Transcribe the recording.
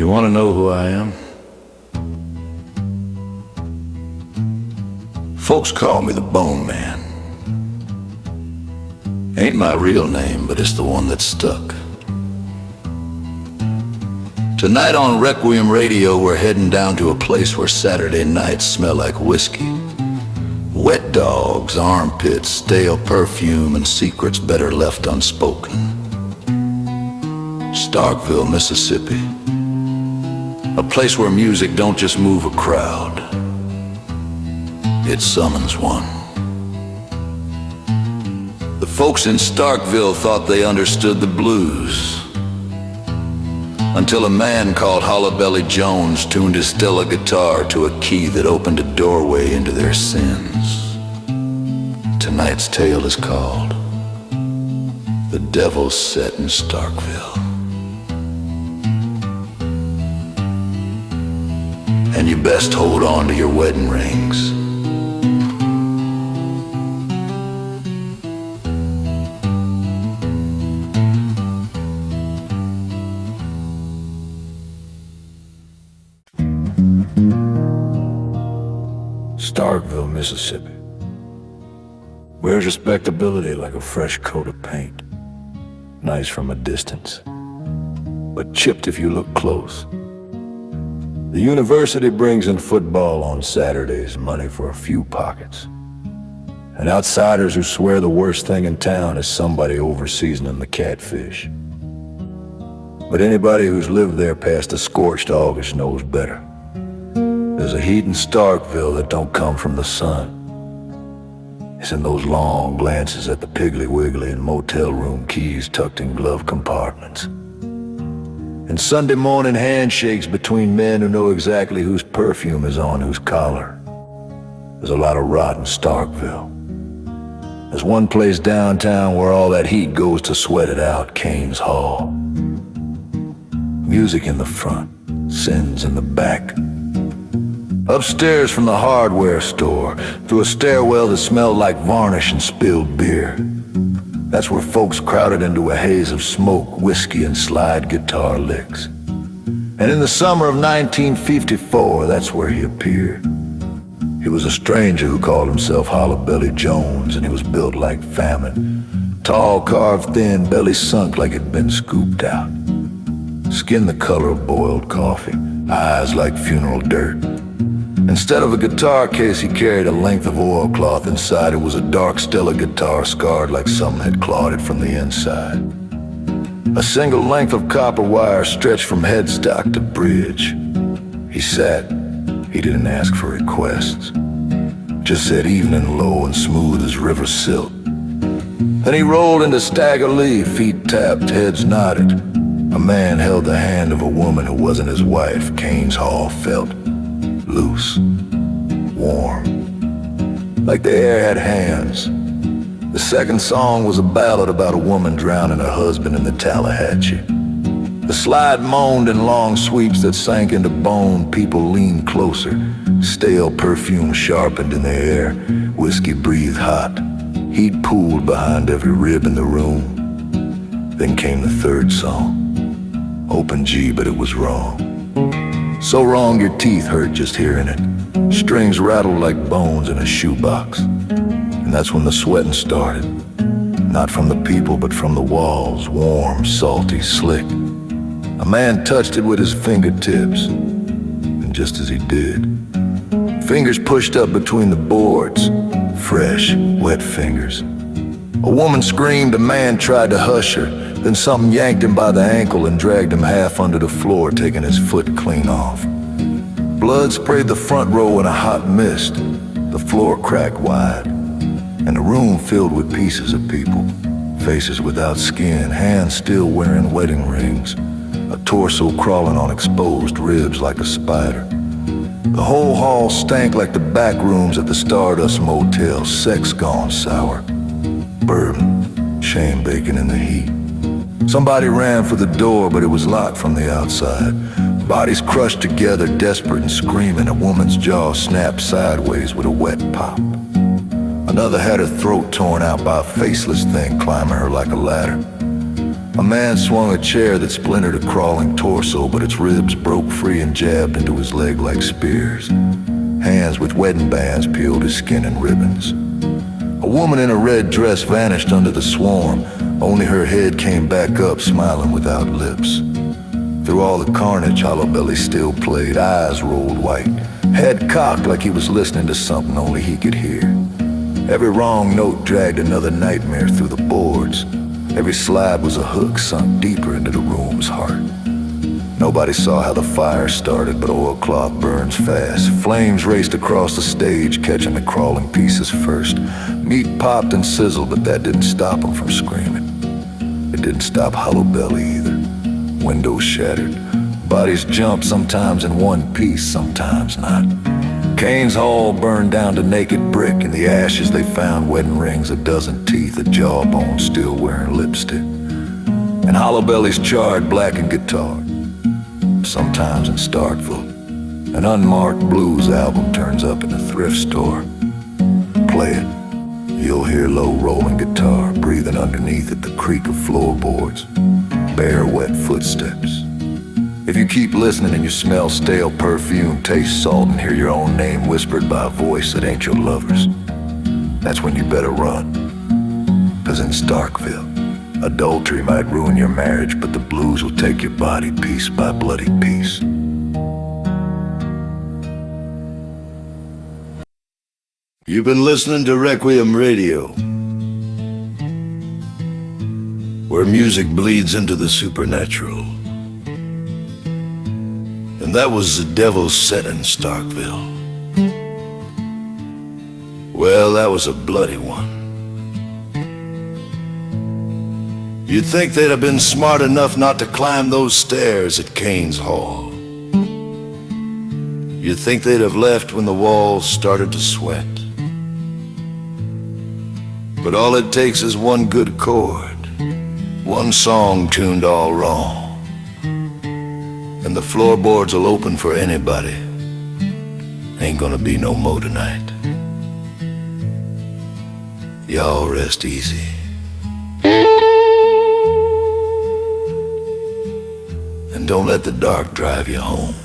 You want to know who I am? Folks call me the Bone Man. Ain't my real name, but it's the one that stuck. Tonight on Requiem Radio, we're heading down to a place where Saturday nights smell like whiskey. Wet dogs, armpits, stale perfume, and secrets better left unspoken. Starkville, Mississippi. A place where music don't just move a crowd, it summons one. The folks in Starkville thought they understood the blues, until a man called Hollabelly Jones tuned his Stella guitar to a key that opened a doorway into their sins. Tonight's tale is called The Devil's Set in Starkville. And you best hold on to your wedding rings. Starkville, Mississippi. Wears respectability like a fresh coat of paint. Nice from a distance, but chipped if you look close. The university brings in football on Saturdays, money for a few pockets. And outsiders who swear the worst thing in town is somebody over-seasoning the catfish. But anybody who's lived there past a scorched August knows better. There's a heat in Starkville that don't come from the sun. It's in those long glances at the Piggly Wiggly and motel room keys tucked in glove compartments. And Sunday morning handshakes between men who know exactly whose perfume is on whose collar. There's a lot of rot in Starkville. There's one place downtown where all that heat goes to sweat it out, Kane's Hall. Music in the front, sins in the back. Upstairs from the hardware store, through a stairwell that smelled like varnish and spilled beer. That's where folks crowded into a haze of smoke, whiskey, and slide guitar licks. And in the summer of 1954, that's where he appeared. He was a stranger who called himself Hollabelly Jones, and he was built like famine. Tall, carved thin, belly sunk like it'd been scooped out. Skin the color of boiled coffee, eyes like funeral dirt. Instead of a guitar case, he carried a length of oilcloth. Inside it was a dark Stella guitar scarred like something had clawed it from the inside. A single length of copper wire stretched from headstock to bridge. He sat. He didn't ask for requests. Just said evening low and smooth as river silt. Then he rolled into Stagger Lee, feet tapped, heads nodded. A man held the hand of a woman who wasn't his wife. Kane's Hall felt loose, warm, like the air had hands. The second song was a ballad about a woman drowning her husband in the Tallahatchie. The slide moaned in long sweeps that sank into bone. People leaned closer, stale perfume sharpened in the air. Whiskey breathed hot, heat pooled behind every rib in the room. Then came the third song, open G, but it was wrong. So wrong your teeth hurt just hearing it. Strings rattled like bones in a shoebox. And that's when the sweating started. Not from the people, but from the walls, warm, salty, slick. A man touched it with his fingertips. And just as he did, fingers pushed up between the boards. Fresh, wet fingers. A woman screamed, a man tried to hush her. Then something yanked him by the ankle and dragged him half under the floor, taking his foot clean off. Blood sprayed the front row in a hot mist. The floor cracked wide, and the room filled with pieces of people. Faces without skin, hands still wearing wedding rings. A torso crawling on exposed ribs like a spider. The whole hall stank like the back rooms at the Stardust Motel, sex gone sour. Bourbon, shame baking in the heat. Somebody ran for the door, but it was locked from the outside. Bodies crushed together, desperate and screaming. A woman's jaw snapped sideways with a wet pop. Another had her throat torn out by a faceless thing climbing her like a ladder. A man swung a chair that splintered a crawling torso, but its ribs broke free and jabbed into his leg like spears. Hands with wedding bands peeled his skin in ribbons. A woman in a red dress vanished under the swarm. Only her head came back up, smiling without lips. Through all the carnage, Hollowbelly still played, eyes rolled white, head cocked like he was listening to something only he could hear. Every wrong note dragged another nightmare through the boards. Every slide was a hook sunk deeper into the room's heart. Nobody saw how the fire started, but oilcloth burns fast. Flames raced across the stage, catching the crawling pieces first. Meat popped and sizzled, but that didn't stop them from screaming. It didn't stop Hollowbelly either. Windows shattered. Bodies jumped, sometimes in one piece, sometimes not. Kane's Hall burned down to naked brick. In the ashes they found wedding rings, a dozen teeth, a jawbone still wearing lipstick. And Hollowbelly's charred blackened guitar. Sometimes in Starkville, an unmarked blues album turns up in a thrift store. Play it. You'll hear low rolling guitar breathing underneath it, the creak of floorboards, bare wet footsteps. If you keep listening and you smell stale perfume, taste salt, and hear your own name whispered by a voice that ain't your lover's, that's when you better run. 'Cause in Starkville, adultery might ruin your marriage, but the blues will take your body piece by bloody piece. You've been listening to Requiem Radio, where music bleeds into the supernatural. And that was the Devil's Set in Starkville. Well, that was a bloody one. You'd think they'd have been smart enough not to climb those stairs at Kane's Hall. You'd think they'd have left when the walls started to sweat. But all it takes is one good chord, one song tuned all wrong, and the floorboards will open for anybody. Ain't gonna be no more tonight. Y'all rest easy. And don't let the dark drive you home.